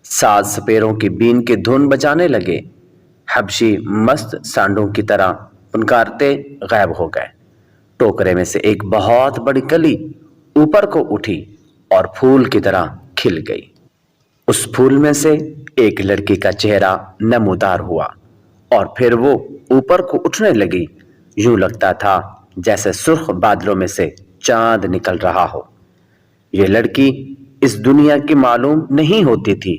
ساز سپیروں کی بین کے دھن بجانے لگے۔ حبشی مست سانڈوں کی طرح پنکارتے غائب ہو گئے۔ ٹوکرے میں سے ایک بہت بڑی کلی اوپر کو اٹھی اور پھول کی طرح کھل گئی۔ اس پھول میں سے ایک لڑکی کا چہرہ نمودار ہوا اور پھر وہ اوپر کو اٹھنے لگی۔ یوں لگتا تھا جیسے سرخ بادلوں میں سے چاند نکل رہا ہو۔ یہ لڑکی اس دنیا کی معلوم نہیں ہوتی تھی۔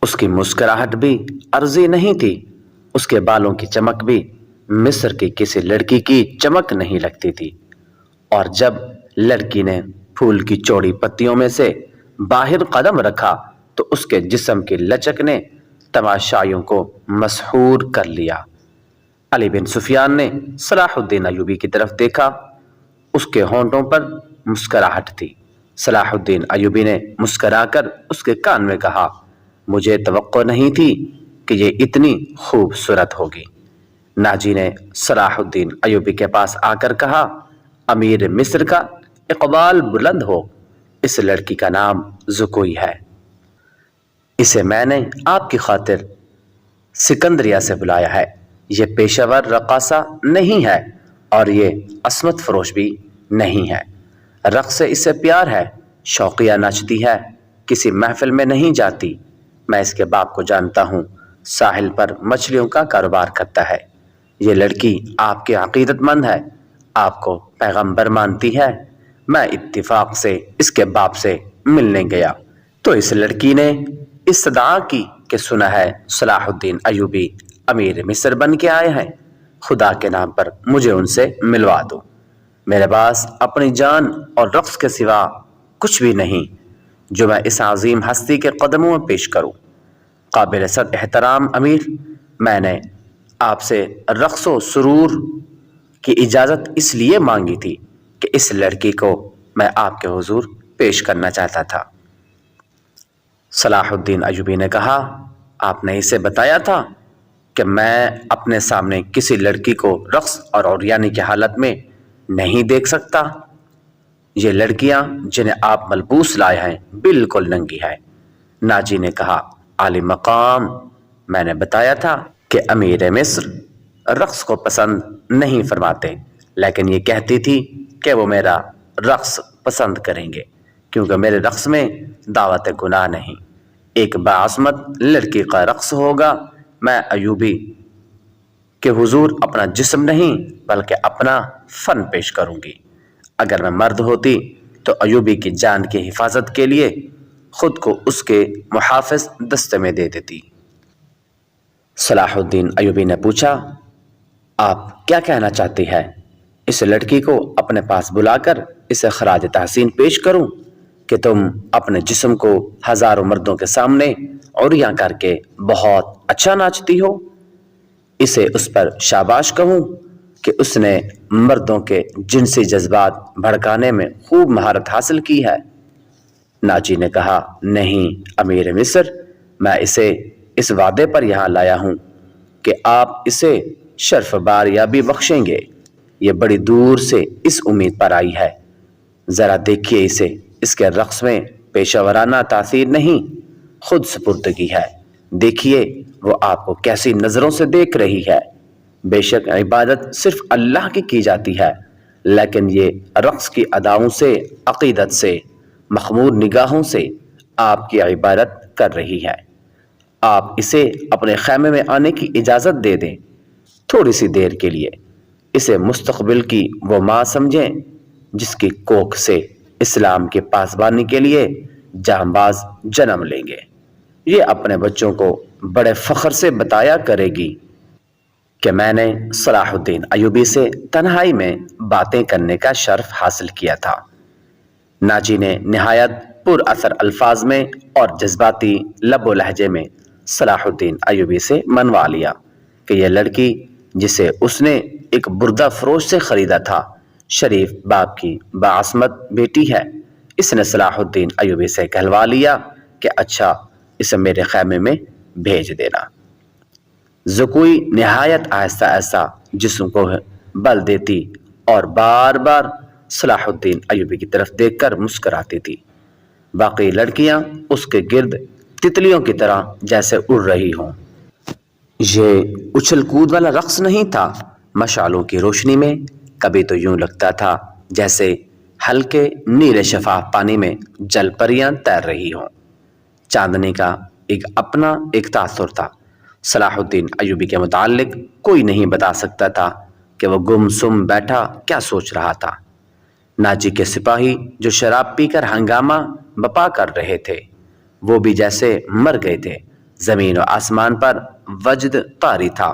اس کی مسکراہٹ بھی عرضی نہیں تھی۔ اس کے بالوں کی چمک بھی مصر کی کسی لڑکی کی چمک نہیں لگتی تھی۔ اور جب لڑکی نے پھول کی چوڑی پتیوں میں سے باہر قدم رکھا تو اس کے جسم کی لچک نے تماشائیوں کو مسحور کر لیا۔ علی بن سفیان نے صلاح الدین ایوبی کی طرف دیکھا۔ اس کے ہونٹوں پر مسکراہٹ تھی۔ صلاح الدین ایوبی نے مسکرا کر اس کے کان میں کہا، مجھے توقع نہیں تھی کہ یہ اتنی خوبصورت ہوگی۔ ناجی نے صلاح الدین ایوبی کے پاس آ کر کہا، امیر مصر کا اقبال بلند ہو، اس لڑکی کا نام زکوئی ہے۔ اسے میں نے آپ کی خاطر سکندریہ سے بلایا ہے۔ یہ پیشہ ور رقاصہ نہیں ہے اور یہ عصمت فروش بھی نہیں ہے۔ رقص سے اسے پیار ہے، شوقیہ نچتی ہے، کسی محفل میں نہیں جاتی۔ میں اس کے باپ کو جانتا ہوں، ساحل پر مچھلیوں کا کاروبار کرتا ہے۔ یہ لڑکی آپ کی عقیدت مند ہے، آپ کو پیغمبر مانتی ہے۔ میں اتفاق سے اس کے باپ سے ملنے گیا تو اس لڑکی نے استدعا کی کہ سنا ہے صلاح الدین ایوبی امیر مصر بن کے آئے ہیں، خدا کے نام پر مجھے ان سے ملوا دو۔ میرے پاس اپنی جان اور رقص کے سوا کچھ بھی نہیں جو میں اس عظیم ہستی کے قدموں میں پیش کروں۔ قابل صد احترام امیر، میں نے آپ سے رقص و سرور کی اجازت اس لیے مانگی تھی کہ اس لڑکی کو میں آپ کے حضور پیش کرنا چاہتا تھا۔ صلاح الدین ایوبی نے کہا، آپ نے اسے بتایا تھا کہ میں اپنے سامنے کسی لڑکی کو رقص اور عریانی کی حالت میں نہیں دیکھ سکتا۔ یہ لڑکیاں جنہیں آپ ملبوس لائے ہیں بالکل ننگی ہیں۔ ناجی نے کہا، عالی مقام، میں نے بتایا تھا کہ امیر مصر رقص کو پسند نہیں فرماتے، لیکن یہ کہتی تھی کہ وہ میرا رقص پسند کریں گے کیونکہ میرے رقص میں دعوت گناہ نہیں۔ ایک باعظمت لڑکی کا رقص ہوگا۔ میں ایوبی کہ حضور اپنا جسم نہیں بلکہ اپنا فن پیش کروں گی۔ اگر میں مرد ہوتی تو ایوبی کی جان کی حفاظت کے لیے خود کو اس کے محافظ دستے میں دے دیتی۔ صلاح الدین ایوبی نے پوچھا، آپ کیا کہنا چاہتی ہے؟ اس لڑکی کو اپنے پاس بلا کر اسے خراج تحسین پیش کروں کہ تم اپنے جسم کو ہزاروں مردوں کے سامنے عریاں کر کے بہت اچھا ناچتی ہو؟ اسے اس پر شاباش کہوں کہ اس نے مردوں کے جنسی جذبات بھڑکانے میں خوب مہارت حاصل کی ہے؟ ناجی نے کہا، نہیں امیر مصر، میں اسے اس وعدے پر یہاں لایا ہوں کہ آپ اسے شرف باریابی بخشیں گے۔ یہ بڑی دور سے اس امید پر آئی ہے۔ ذرا دیکھیے اسے، اس کے رقص میں پیشہ ورانہ تاثیر نہیں، خود سپردگی ہے۔ دیکھیے وہ آپ کو کیسی نظروں سے دیکھ رہی ہے۔ بے شک عبادت صرف اللہ کی جاتی ہے، لیکن یہ رقص کی اداؤں سے، عقیدت سے، مخمور نگاہوں سے آپ کی عبادت کر رہی ہے۔ آپ اسے اپنے خیمے میں آنے کی اجازت دے دیں تھوڑی سی دیر کے لیے۔ اسے مستقبل کی وہ ماں سمجھیں جس کی کوکھ سے اسلام کی پاسبانی کے لیے جانباز جنم لیں گے۔ یہ اپنے بچوں کو بڑے فخر سے بتایا کرے گی کہ میں نے صلاح الدین ایوبی سے تنہائی میں باتیں کرنے کا شرف حاصل کیا تھا۔ ناجی نے نہایت پر اثر الفاظ میں اور جذباتی لب و لہجے میں صلاح الدین ایوبی سے منوا لیا کہ یہ لڑکی جسے اس نے ایک بردہ فروش سے خریدا تھا شریف باپ کی باعصمت بیٹی ہے۔ اس نے صلاح الدین ایوبی سے کہلوا لیا کہ اچھا اسے میرے خیمے میں بھیج دینا۔ زکوئی نہایت آہستہ آہستہ جسم کو بل دیتی اور بار بار صلاح الدین ایوبی کی طرف دیکھ کر مسکراتی تھی۔ باقی لڑکیاں اس کے گرد تتلیوں کی طرح جیسے اڑ رہی ہوں۔ یہ اچھل کود والا رقص نہیں تھا۔ مشعلوں کی روشنی میں کبھی تو یوں لگتا تھا جیسے ہلکے نیلے شفاف پانی میں جل پریاں تیر رہی ہوں۔ چاندنی کا اپنا ایک تاثر تھا۔ صلاح الدین ایوبی کے متعلق کوئی نہیں بتا سکتا تھا کہ وہ گم سم بیٹھا کیا سوچ رہا تھا۔ ناجی کے سپاہی جو شراب پی کر ہنگامہ بپا کر رہے تھے وہ بھی جیسے مر گئے تھے۔ زمین و آسمان پر وجد طاری تھا۔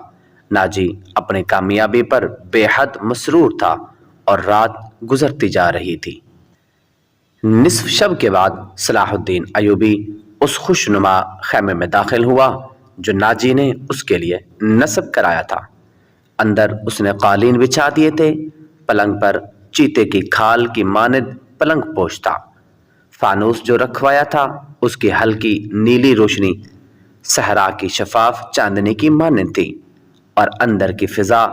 ناجی اپنے کامیابی پر بے حد مسرور تھا اور رات گزرتی جا رہی تھی۔ نصف شب کے بعد صلاح الدین ایوبی اس خوشنما خیمے میں داخل ہوا جو ناجی نے اس کے لیے نصب کرایا تھا۔ اندر اس نے قالین بچھا دیے تھے۔ پلنگ پر چیتے کی کھال کی مانند پلنگ پوش تھا۔ فانوس جو رکھوایا تھا اس کی ہلکی نیلی روشنی صحرا کی شفاف چاندنی کی مانند تھی اور اندر کی فضا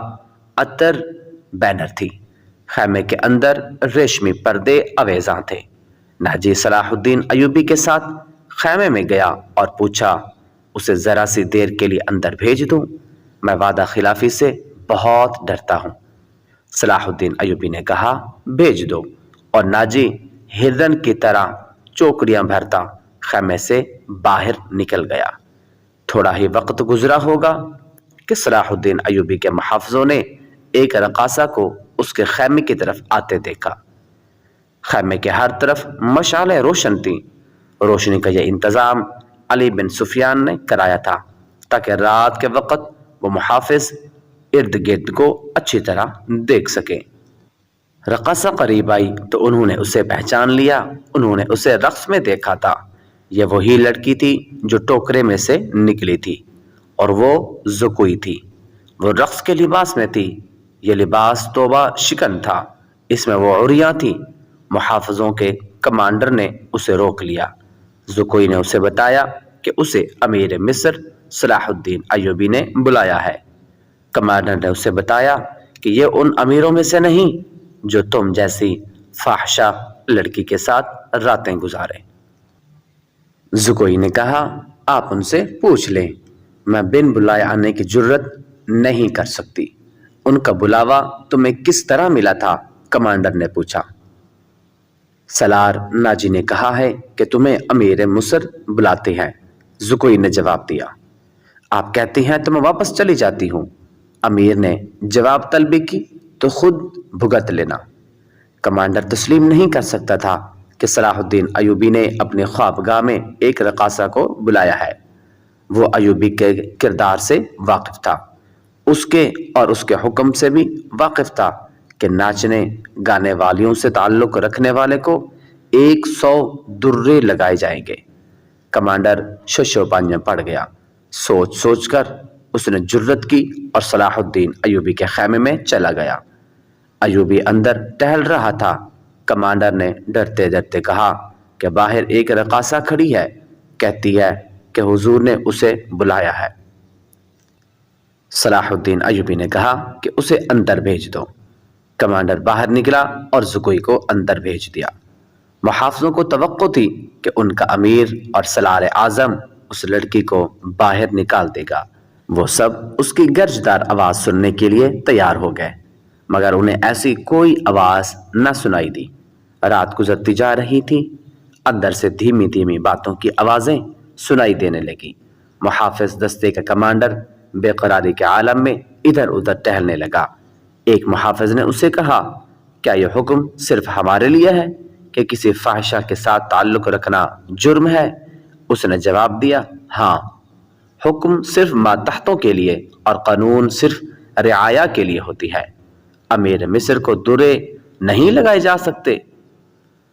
عطر بینر تھی۔ خیمے کے اندر ریشمی پردے آویزاں تھے۔ ناجی صلاح الدین ایوبی کے ساتھ خیمے میں گیا اور پوچھا اسے ذرا سی دیر کے لیے اندر بھیج دوں؟ میں وعدہ خلافی سے بہت ڈرتا ہوں۔ صلاح الدین ایوبی نے کہا بھیج دو، اور ناجی ہرن کی طرح چوکڑیاں بھرتا خیمے سے باہر نکل گیا۔ تھوڑا ہی وقت گزرا ہوگا کہ صلاح الدین ایوبی کے محافظوں نے ایک رقاصہ کو اس کے خیمے کی طرف آتے دیکھا۔ خیمے کے ہر طرف مشعلیں روشن تھیں۔ روشنی کا یہ انتظام علی بن سفیان نے کرایا تھا تاکہ رات کے وقت وہ محافظ ارد گرد کو اچھی طرح دیکھ سکیں۔ رقاصہ قریب آئی تو انہوں نے اسے پہچان لیا۔ انہوں نے اسے رقص میں دیکھا تھا۔ یہ وہی لڑکی تھی جو ٹوکرے میں سے نکلی تھی، اور وہ زکوئی تھی۔ وہ رقص کے لباس میں تھی۔ یہ لباس توبہ شکن تھا۔ اس میں وہ عریاں تھی۔ محافظوں کے کمانڈر نے اسے روک لیا۔ زکوئی نے اسے بتایا کہ اسے امیر مصر صلاح الدین ایوبی نے بلایا ہے۔ کمانڈر نے اسے بتایا کہ یہ ان امیروں میں سے نہیں جو تم جیسی فاحشہ لڑکی کے ساتھ راتیں گزارے۔ زکوئی نے کہا آپ ان سے پوچھ لیں، میں بن بلائے آنے کی جرت نہیں کر سکتی۔ ان کا بلاوا تمہیں کس طرح ملا تھا؟ کمانڈر نے پوچھا۔ سالار ناجی نے کہا ہے کہ تمہیں امیر مصر بلاتے ہیں، زکوئی نے جواب دیا۔ آپ کہتی ہیں تو میں واپس چلی جاتی ہوں۔ امیر نے جواب طلبی کی تو خود بھگت لینا۔ کمانڈر تسلیم نہیں کر سکتا تھا کہ صلاح الدین ایوبی نے اپنے خوابگاہ میں ایک رقاصہ کو بلایا ہے۔ وہ ایوبی کے کردار سے واقف تھا، اس کے اور اس کے حکم سے بھی واقف تھا کہ ناچنے گانے والیوں سے تعلق رکھنے والے کو 100 درے لگائے جائیں گے۔ کمانڈر ششو پانج میں پڑ گیا۔ سوچ سوچ کر اس نے جرت کی اور صلاح الدین ایوبی کے خیمے میں چلا گیا۔ ایوبی اندر ٹہل رہا تھا۔ کمانڈر نے ڈرتے ڈرتے کہا کہ باہر ایک رقاصہ کھڑی ہے، کہتی ہے کہ حضور نے اسے بلایا ہے۔ صلاح الدین ایوبی نے کہا کہ اسے اندر بھیج دو۔ کمانڈر باہر نکلا اور زکوئی کو اندر بھیج دیا۔ محافظوں کو توقع تھی کہ ان کا امیر اور سالار اعظم اس لڑکی کو باہر نکال دے گا۔ وہ سب اس کی گرجدار آواز سننے کے لیے تیار ہو گئے، مگر انہیں ایسی کوئی آواز نہ سنائی دی۔ رات گزرتی جا رہی تھی۔ اندر سے دھیمی دھیمی باتوں کی آوازیں سنائی دینے لگی۔ محافظ دستے کا کمانڈر بے قراری کے عالم میں ادھر ادھر ٹہلنے لگا۔ ایک محافظ نے اسے کہا کیا یہ حکم صرف ہمارے لیے ہے کہ کسی فاحشہ کے ساتھ تعلق رکھنا جرم ہے؟ اس نے جواب دیا ہاں، حکم صرف ماتحتوں کے لیے اور قانون صرف رعایا کے لیے ہوتی ہے۔ امیر مصر کو درے نہیں لگائے جا سکتے۔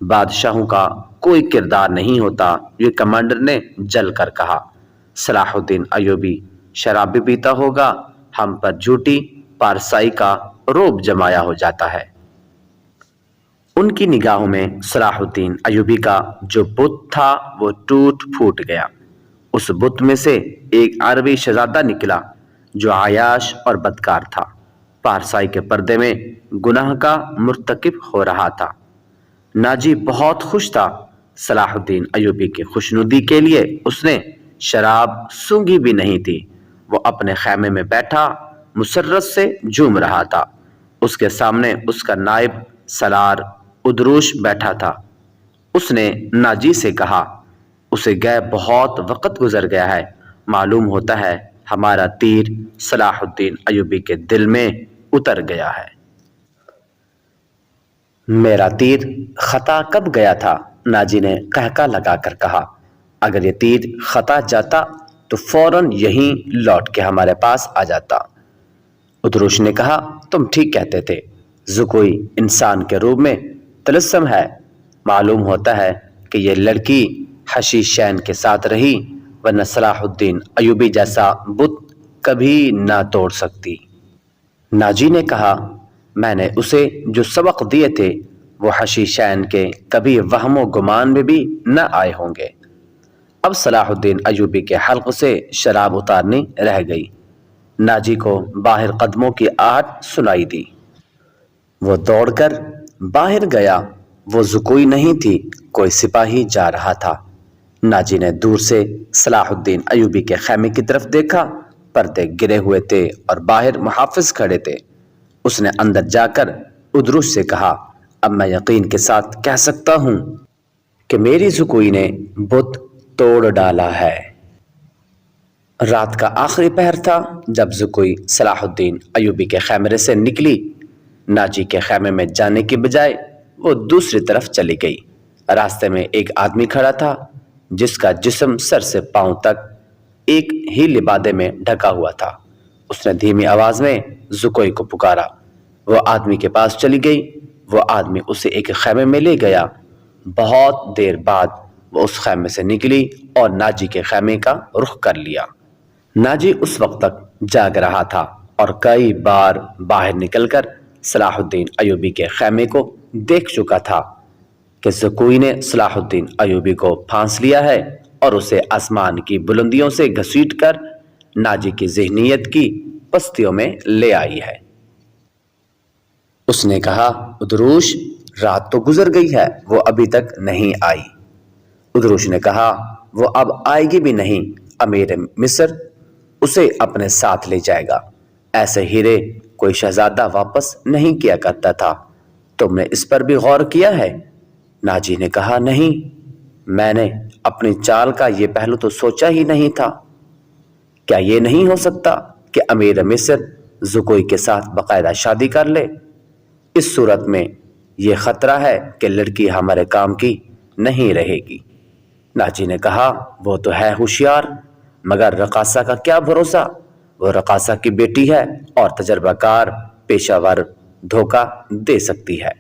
بادشاہوں کا کوئی کردار نہیں ہوتا، یہ کمانڈر نے جل کر کہا۔ صلاح الدین ایوبی شراب بھی پیتا ہوگا، ہم پر جھوٹی پارسائی کا روب جمایا ہو جاتا ہے۔ ان کی نگاہوں میں صلاح الدین ایوبی کا جو بت تھا وہ ٹوٹ پھوٹ گیا۔ اس بت میں سے ایک عربی شہزادہ نکلا جو عیاش اور بدکار تھا، پارسائی کے پردے میں گناہ کا مرتکب ہو رہا تھا۔ ناجی بہت خوش تھا۔ صلاح الدین ایوبی کی خوشنودی کے لیے اس نے شراب سونگھی بھی نہیں تھی۔ وہ اپنے خیمے میں بیٹھا مسرت سے جھوم رہا تھا۔ اس کے سامنے اس کا نائب سالار ادروش بیٹھا تھا۔ اس نے ناجی سے کہا، اسے گئے بہت وقت گزر گیا ہے، معلوم ہوتا ہے ہمارا تیر صلاح الدین ایوبی کے دل میں اتر گیا ہے۔ میرا تیر خطا کب گیا تھا؟ ناجی نے قہقہ لگا کر کہا، اگر یہ تیر خطا جاتا تو فوراً یہیں لوٹ کے ہمارے پاس آ جاتا۔ ادروش نے کہا، تم ٹھیک کہتے تھے، زکوئی انسان کے روپ میں طلسم ہے، معلوم ہوتا ہے کہ یہ لڑکی حشیش شین کے ساتھ رہی، ورنہ صلاح الدین ایوبی جیسا بت کبھی نہ توڑ سکتی۔ ناجی نے کہا، میں نے اسے جو سبق دیے تھے وہ حشیش شین کے کبھی وہم و گمان میں بھی نہ آئے ہوں گے۔ اب صلاح الدین ایوبی کے حلق سے شراب اتارنی رہ گئی۔ ناجی کو باہر قدموں کی آہٹ سنائی دی۔ وہ دوڑ کر باہر گیا۔ وہ زکوئی نہیں تھی، کوئی سپاہی جا رہا تھا۔ ناجی نے دور سے صلاح الدین ایوبی کے خیمے کی طرف دیکھا، پردے گرے ہوئے تھے اور باہر محافظ کھڑے تھے۔ اس نے اندر جا کر ادروش سے کہا، اب میں یقین کے ساتھ کہہ سکتا ہوں کہ میری زکوئی نے بت توڑ ڈالا ہے۔ رات کا آخری پہر تھا جب زکوئی صلاح الدین ایوبی کے خیمے سے نکلی۔ ناجی کے خیمے میں جانے کی بجائے وہ دوسری طرف چلی گئی۔ راستے میں ایک آدمی کھڑا تھا جس کا جسم سر سے پاؤں تک ایک ہی لبادے میں ڈھکا ہوا تھا۔ اس نے دھیمی آواز میں زکوئی کو پکارا۔ وہ آدمی کے پاس چلی گئی۔ وہ آدمی اسے ایک خیمے میں لے گیا۔ بہت دیر بعد وہ اس خیمے سے نکلی اور ناجی کے خیمے کا رخ کر لیا۔ ناجی اس وقت تک جاگ رہا تھا اور کئی بار باہر نکل کر صلاح الدین ایوبی کے خیمے کو دیکھ چکا تھا کہ زکوئی نے صلاح الدین ایوبی کو پھانس لیا ہے اور اسے آسمان کی بلندیوں سے گھسیٹ کر ناجی کی ذہنیت کی پستیوں میں لے آئی ہے۔ اس نے کہا، ادروش، رات تو گزر گئی ہے، وہ ابھی تک نہیں آئی۔ ادروش نے کہا، وہ اب آئے گی بھی نہیں، امیر مصر اسے اپنے ساتھ لے جائے گا۔ ایسے ہیرے کوئی شہزادہ واپس نہیں کیا کرتا تھا، تم نے اس پر بھی غور کیا ہے؟ ناجی نے کہا، نہیں، میں نے اپنی چال کا یہ پہلو تو سوچا ہی نہیں تھا۔ کیا یہ نہیں ہو سکتا کہ امیر مصر زکوئی کے ساتھ باقاعدہ شادی کر لے؟ اس صورت میں یہ خطرہ ہے کہ لڑکی ہمارے کام کی نہیں رہے گی۔ ناجی نے کہا، وہ تو ہے ہوشیار، مگر رقاصہ کا کیا بھروسہ؟ وہ رقاصہ کی بیٹی ہے اور تجربہ کار پیشہ ور دھوکہ دے سکتی ہے۔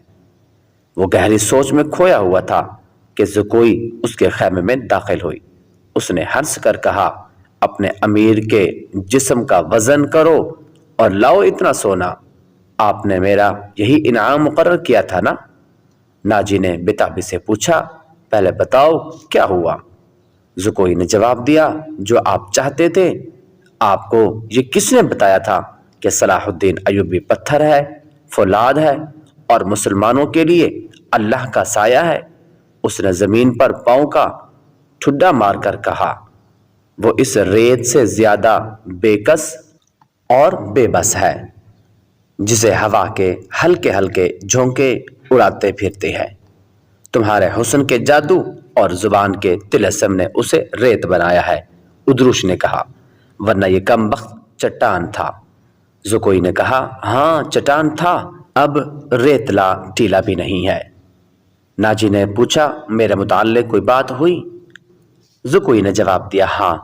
وہ گہری سوچ میں کھویا ہوا تھا کہ زکوئی اس کے خیمے میں داخل ہوئی۔ اس نے ہنس کر کہا، اپنے امیر کے جسم کا وزن کرو اور لاؤ اتنا سونا، آپ نے میرا یہی انعام مقرر کیا تھا نا؟ ناجی نے بتابی سے پوچھا، پہلے بتاؤ کیا ہوا؟ زکوئی نے جواب دیا، جو آپ چاہتے تھے۔ آپ کو یہ کس نے بتایا تھا کہ صلاح الدین ایوبی پتھر ہے، فولاد ہے اور مسلمانوں کے لیے اللہ کا سایہ ہے؟ اس نے زمین پر پاؤں کا ٹھڈا مار کر کہا، وہ اس ریت سے زیادہ بے کس اور بے بس ہے جسے ہوا کے ہلکے ہلکے جھونکے اڑاتے پھرتے ہیں۔ تمہارے حسن کے جادو اور زبان کے طلسم نے اسے ریت بنایا ہے، ادروش نے کہا، ورنہ یہ کم بخت چٹان تھا۔ زکوئی نے کہا، ہاں چٹان تھا، اب ریتلا ٹیلا بھی نہیں ہے۔ ناجی نے پوچھا، میرے متعلق کوئی بات ہوئی؟ زکوئی نے جواب دیا، ہاں،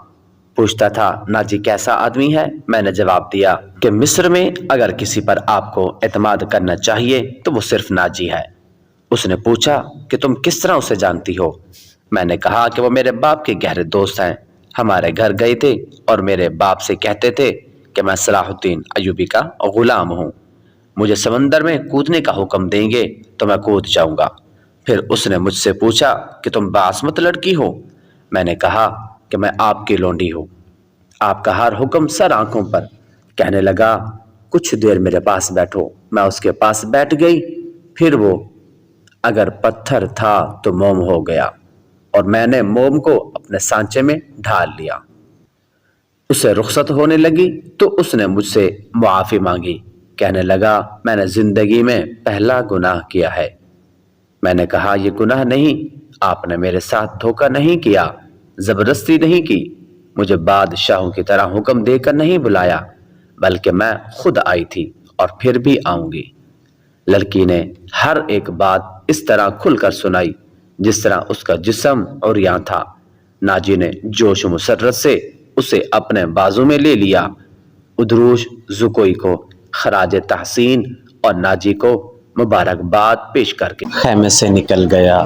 پوچھتا تھا ناجی کیسا آدمی ہے؟ میں نے جواب دیا کہ مصر میں اگر کسی پر آپ کو اعتماد کرنا چاہیے تو وہ صرف ناجی ہے۔ اس نے پوچھا کہ تم کس طرح اسے جانتی ہو؟ میں نے کہا کہ وہ میرے باپ کے گہرے دوست ہیں، ہمارے گھر گئے تھے اور میرے باپ سے کہتے تھے کہ میں صلاح الدین ایوبی کا غلام ہوں، مجھے سمندر میں کودنے کا حکم دیں گے تو میں کود جاؤں گا۔ پھر اس نے مجھ سے پوچھا کہ تم باسمت لڑکی ہو؟ میں نے کہا کہ میں آپ کی لونڈی ہوں۔ آپ کا ہر حکم سر آنکھوں پر۔ کہنے لگا کچھ دیر میرے پاس بیٹھو۔ میں اس کے پاس بیٹھ گئی، پھر وہ اگر پتھر تھا تو موم ہو گیا اور میں نے موم کو اپنے سانچے میں ڈھال لیا۔ اسے رخصت ہونے لگی تو اس نے مجھ سے معافی مانگی۔ کہنے لگا میں نے زندگی میں پہلا گناہ کیا ہے۔ میں نے کہا یہ گناہ نہیں، آپ نے میرے ساتھ دھوکہ نہیں کیا، زبردستی نہیں کی، مجھے بادشاہوں کی طرح حکم دے کر نہیں بلایا، بلکہ میں خود آئی تھی اور پھر بھی آؤں گی۔ لڑکی نے ہر ایک بات اس طرح کھل کر سنائی جس طرح اس کا جسم عریاں تھا۔ ناجی نے جوش و مسرت سے اسے اپنے بازو میں لے لیا۔ ادروش زکوئی کو خراج تحسین اور ناجی کو مبارکباد پیش کر کے خیمے سے نکل گیا۔